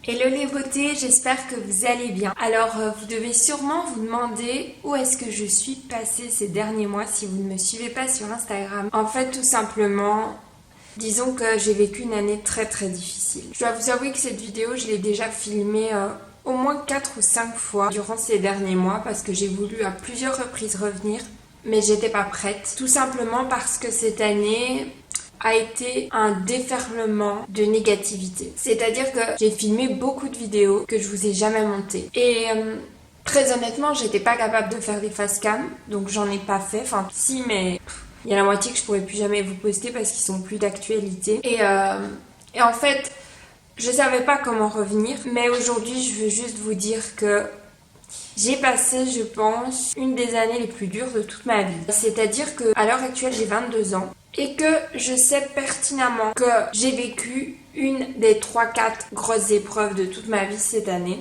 Hello les beautés, j'espère que vous allez bien. Alors vous devez sûrement vous demander où est-ce que je suis passée ces derniers mois si vous ne me suivez pas sur Instagram. En fait tout simplement, disons que j'ai vécu une année très difficile. Je dois vous avouer que cette vidéo je l'ai déjà filmée au moins 4 ou 5 fois durant ces derniers mois parce que j'ai voulu à plusieurs reprises revenir mais j'étais pas prête. Tout simplement parce que cette année a été un déferlement de négativité. C'est-à-dire que j'ai filmé beaucoup de vidéos que je vous ai jamais montées. Et très honnêtement, j'étais pas capable de faire des face cam, donc j'en ai pas fait. Enfin, si, mais il y a la moitié que je pourrais plus jamais vous poster parce qu'ils sont plus d'actualité. Et en fait, je savais pas comment revenir, mais aujourd'hui, je veux juste vous dire que j'ai passé, je pense, une des années les plus dures de toute ma vie. C'est-à-dire que à l'heure actuelle, j'ai 22 ans. Et que je sais pertinemment que j'ai vécu une des 3-4 grosses épreuves de toute ma vie cette année.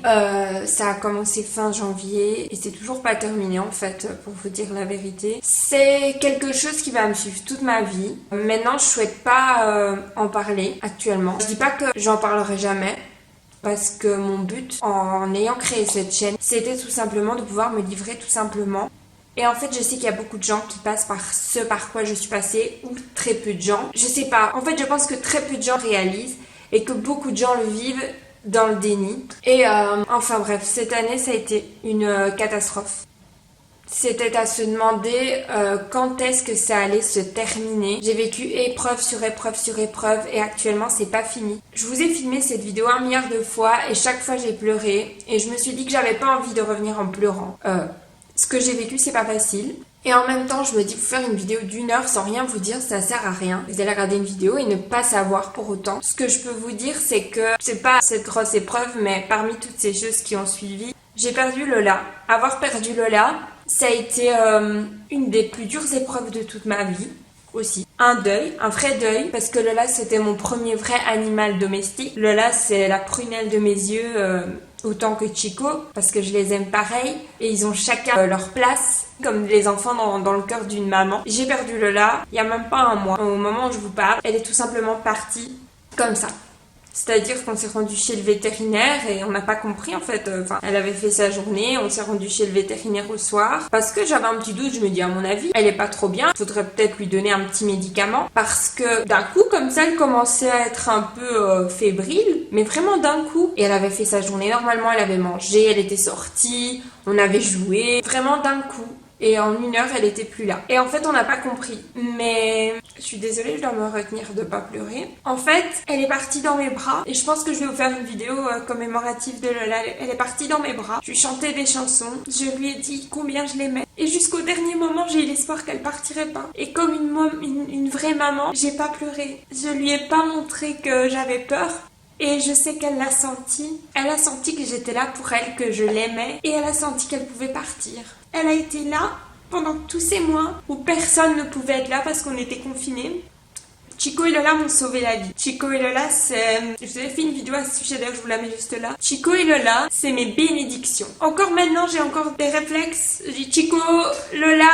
Ça a commencé fin janvier et c'est toujours pas terminé en fait, pour vous dire la vérité. C'est quelque chose qui va me suivre toute ma vie. Maintenant, je souhaite pas en parler actuellement. Je dis pas que j'en parlerai jamais. Parce que mon but en ayant créé cette chaîne, c'était tout simplement de pouvoir me livrer tout simplement. Et en fait, je sais qu'il y a beaucoup de gens qui passent par ce par quoi je suis passée, ou très peu de gens. Je sais pas. En fait, je pense que très peu de gens réalisent et que beaucoup de gens le vivent dans le déni. Et enfin bref, cette année, ça a été une catastrophe. C'était à se demander quand est-ce que ça allait se terminer. J'ai vécu épreuve sur épreuve sur épreuve et actuellement c'est pas fini. Je vous ai filmé cette vidéo 1 milliard de fois et chaque fois j'ai pleuré et je me suis dit que j'avais pas envie de revenir en pleurant. Ce que j'ai vécu c'est pas facile. Et en même temps je me dis que faire une vidéo d'1 heure sans rien vous dire ça sert à rien. Vous allez regarder une vidéo et ne pas savoir pour autant. Ce que je peux vous dire c'est que c'est pas cette grosse épreuve mais parmi toutes ces choses qui ont suivi, j'ai perdu Lola. Avoir perdu Lola, ça a été une des plus dures épreuves de toute ma vie aussi. Un deuil, un vrai deuil, parce que Lola c'était mon premier vrai animal domestique. Lola c'est la prunelle de mes yeux autant que Chico, parce que je les aime pareil et ils ont chacun leur place comme les enfants dans le cœur d'une maman. J'ai perdu Lola il y a même pas un mois. Au moment où je vous parle, elle est tout simplement partie comme ça. C'est-à-dire qu'on s'est rendu chez le vétérinaire et on n'a pas compris en fait. Enfin, elle avait fait sa journée, on s'est rendu chez le vétérinaire au soir. Parce que j'avais un petit doute, je me dis à mon avis, elle est pas trop bien. Faudrait peut-être lui donner un petit médicament. Parce que d'un coup, comme ça, elle commençait à être un peu fébrile. Mais vraiment d'un coup. Et elle avait fait sa journée normalement, elle avait mangé, elle était sortie, on avait joué. Vraiment d'un coup. Et en 1 heure, elle était plus là. Et en fait, on n'a pas compris. Mais je suis désolée, je dois me retenir de pas pleurer. En fait, elle est partie dans mes bras. Et je pense que je vais vous faire une vidéo commémorative de Lola. Elle est partie dans mes bras. Je lui chantais des chansons. Je lui ai dit combien je l'aimais. Et jusqu'au dernier moment, j'ai eu l'espoir qu'elle partirait pas. Et comme une vraie maman, j'ai pas pleuré. Je lui ai pas montré que j'avais peur. Et je sais qu'elle l'a senti. Elle a senti que j'étais là pour elle, que je l'aimais. Et elle a senti qu'elle pouvait partir. Elle a été là pendant tous ces mois où personne ne pouvait être là parce qu'on était confinés. Chico et Lola m'ont sauvé la vie. Chico et Lola, c'est... Je vous avais fait une vidéo à ce sujet, d'ailleurs je vous la mets juste là. Chico et Lola, c'est mes bénédictions. Encore maintenant, j'ai encore des réflexes. Je dis Chico, Lola...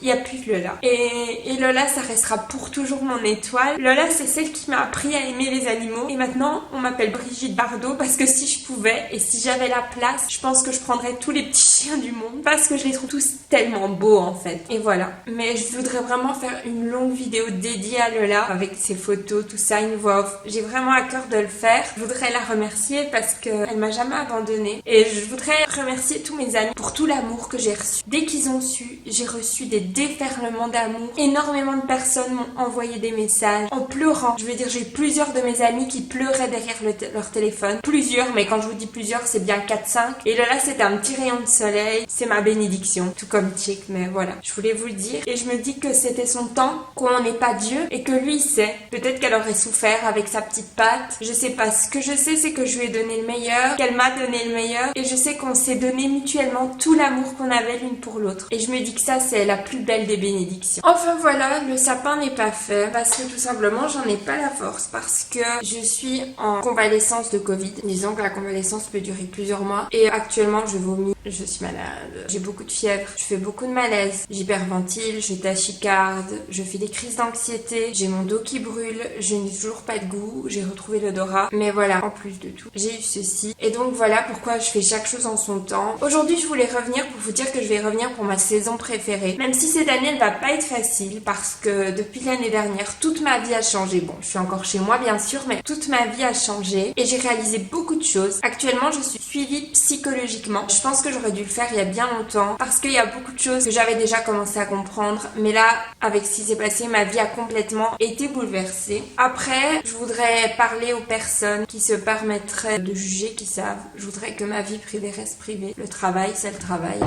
Il n'y a plus que Lola. Et Lola, ça restera pour toujours mon étoile. Lola, c'est celle qui m'a appris à aimer les animaux. Et maintenant, on m'appelle Brigitte Bardot parce que si je pouvais et si j'avais la place, je pense que je prendrais tous les petits chiens du monde parce que je les trouve tous tellement beaux en fait. Et voilà. Mais je voudrais vraiment faire une longue vidéo dédiée à Lola avec ses photos, tout ça, une voix off. J'ai vraiment à cœur de le faire. Je voudrais la remercier parce qu'elle m'a jamais abandonnée. Et je voudrais remercier tous mes amis pour tout l'amour que j'ai reçu. Dès qu'ils ont su, j'ai reçu des déferlement d'amour. Énormément de personnes m'ont envoyé des messages en pleurant. Je veux dire, j'ai plusieurs de mes amis qui pleuraient derrière leur téléphone. Plusieurs, mais quand je vous dis plusieurs, c'est bien 4-5. Et Lola, c'était un petit rayon de soleil. C'est ma bénédiction. Tout comme Chick, mais voilà. Je voulais vous le dire. Et je me dis que c'était son temps, qu'on n'est pas Dieu, et que lui, il sait. Peut-être qu'elle aurait souffert avec sa petite patte. Je sais pas. Ce que je sais, c'est que je lui ai donné le meilleur, qu'elle m'a donné le meilleur. Et je sais qu'on s'est donné mutuellement tout l'amour qu'on avait l'une pour l'autre. Et je me dis que ça, c'est la plus plus belle des bénédictions. Enfin voilà, le sapin n'est pas fait parce que tout simplement j'en ai pas la force, parce que je suis en convalescence de Covid. Disons que la convalescence peut durer plusieurs mois et actuellement je vomis, je suis malade, j'ai beaucoup de fièvre, je fais beaucoup de malaise, j'hyperventile, je tachycarde, je fais des crises d'anxiété, j'ai mon dos qui brûle, je n'ai toujours pas de goût, j'ai retrouvé l'odorat, mais voilà, en plus de tout, j'ai eu ceci. Et donc voilà pourquoi je fais chaque chose en son temps. Aujourd'hui je voulais revenir pour vous dire que je vais revenir pour ma saison préférée, même si cette année elle va pas être facile parce que depuis l'année dernière toute ma vie a changé. Bon, je suis encore chez moi bien sûr, mais toute ma vie a changé et j'ai réalisé beaucoup de choses. Actuellement je suis suivie psychologiquement. Je pense que j'aurais dû le faire il y a bien longtemps parce qu'il y a beaucoup de choses que j'avais déjà commencé à comprendre, mais là avec ce qui s'est passé, ma vie a complètement été bouleversée. Après, je voudrais parler aux personnes qui se permettraient de juger, qui savent. Je voudrais que ma vie privée reste privée. Le travail, c'est le travail.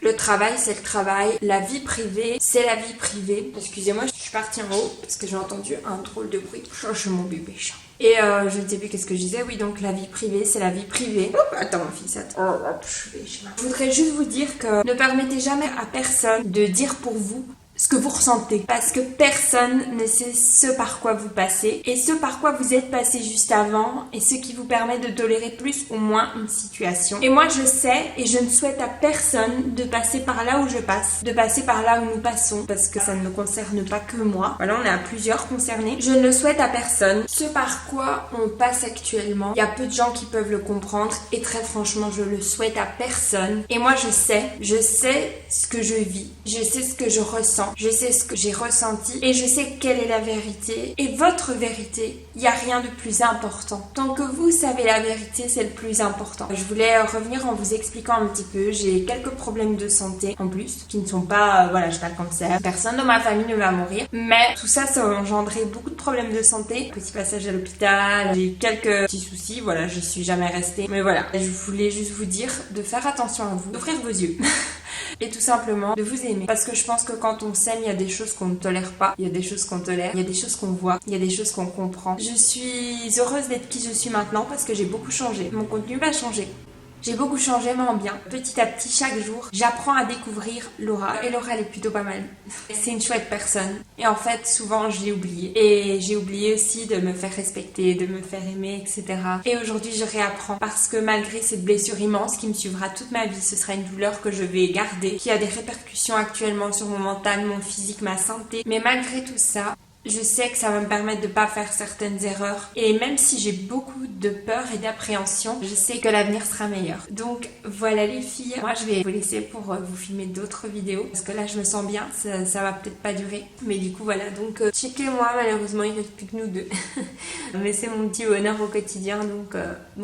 Le travail, c'est le travail. La vie privée, c'est la vie privée. Excusez-moi, je suis partie en haut parce que j'ai entendu un drôle de bruit. Je cherche mon bébé chat. Et je ne sais plus qu'est-ce que je disais. Oui, donc la vie privée, c'est la vie privée. Hop, attends, mon fils, attends. Je voudrais juste vous dire que ne permettez jamais à personne de dire pour vous ce que vous ressentez, parce que personne ne sait ce par quoi vous passez et ce par quoi vous êtes passé juste avant et ce qui vous permet de tolérer plus ou moins une situation. Et moi je sais et je ne souhaite à personne de passer par là où je passe, de passer par là où nous passons, parce que ça ne me concerne pas que moi. Voilà, on est à plusieurs concernés. Je ne le souhaite à personne. Ce par quoi on passe actuellement, il y a peu de gens qui peuvent le comprendre et très franchement je le souhaite à personne. Et moi je sais ce que je vis, je sais ce que je ressens. Je sais ce que j'ai ressenti et je sais quelle est la vérité et votre vérité. Il n'y a rien de plus important. Tant que vous savez la vérité, c'est le plus important. Je voulais revenir en vous expliquant un petit peu. J'ai quelques problèmes de santé en plus qui ne sont pas, voilà, j'ai pas le cancer. Personne dans ma famille ne va mourir. Mais tout ça, ça a engendré beaucoup de problèmes de santé. Petit passage à l'hôpital, j'ai eu quelques petits soucis. Voilà, je suis jamais restée. Mais voilà, je voulais juste vous dire de faire attention à vous, d'ouvrir vos yeux. Et tout simplement de vous aimer, parce que je pense que quand on s'aime, il y a des choses qu'on ne tolère pas, il y a des choses qu'on tolère, il y a des choses qu'on voit, il y a des choses qu'on comprend. Je suis heureuse d'être qui je suis maintenant parce que j'ai beaucoup changé, mon contenu va changer. J'ai beaucoup changé, mais en bien. Petit à petit, chaque jour, j'apprends à découvrir Laura. Et Laura, elle est plutôt pas mal. C'est une chouette personne. Et en fait, souvent, je l'ai oublié. Et j'ai oublié aussi de me faire respecter, de me faire aimer, etc. Et aujourd'hui, je réapprends. Parce que malgré cette blessure immense qui me suivra toute ma vie, ce sera une douleur que je vais garder, qui a des répercussions actuellement sur mon mental, mon physique, ma santé. Mais malgré tout ça, je sais que ça va me permettre de ne pas faire certaines erreurs. Et même si j'ai beaucoup de peur et d'appréhension, je sais que l'avenir sera meilleur. Donc voilà les filles, moi je vais vous laisser pour vous filmer d'autres vidéos. Parce que là je me sens bien, ça va peut-être pas durer. Mais du coup voilà, donc checkez-moi, malheureusement il ne reste plus que nous deux. Mais c'est mon petit bonheur au quotidien. Donc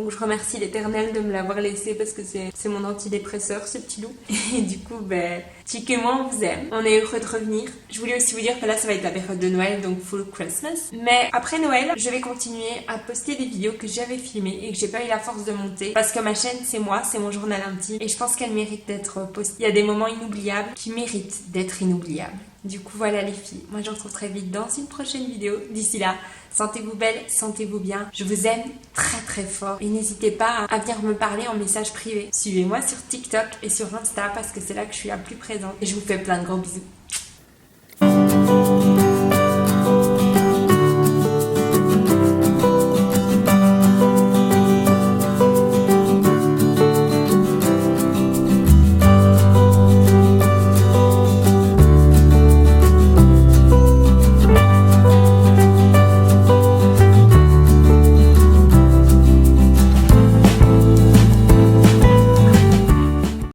je remercie l'Éternel de me l'avoir laissé parce que c'est mon antidépresseur, ce petit loup. Et du coup, checkez-moi, on vous aime. On est heureux de revenir. Je voulais aussi vous dire que là ça va être la période de Noël, donc full Christmas. Mais après Noël, je vais continuer à poster des vidéos que j'avais filmées et que j'ai pas eu la force de monter parce que ma chaîne c'est moi, c'est mon journal intime et je pense qu'elle mérite d'être postée. Il y a des moments inoubliables qui méritent d'être inoubliables. Du coup voilà les filles, moi je vous retrouve très vite dans une prochaine vidéo. D'ici là, sentez-vous belle, sentez-vous bien. Je vous aime très très fort et n'hésitez pas à venir me parler en message privé. Suivez-moi sur TikTok et sur Insta parce que c'est là que je suis la plus présente et je vous fais plein de gros bisous.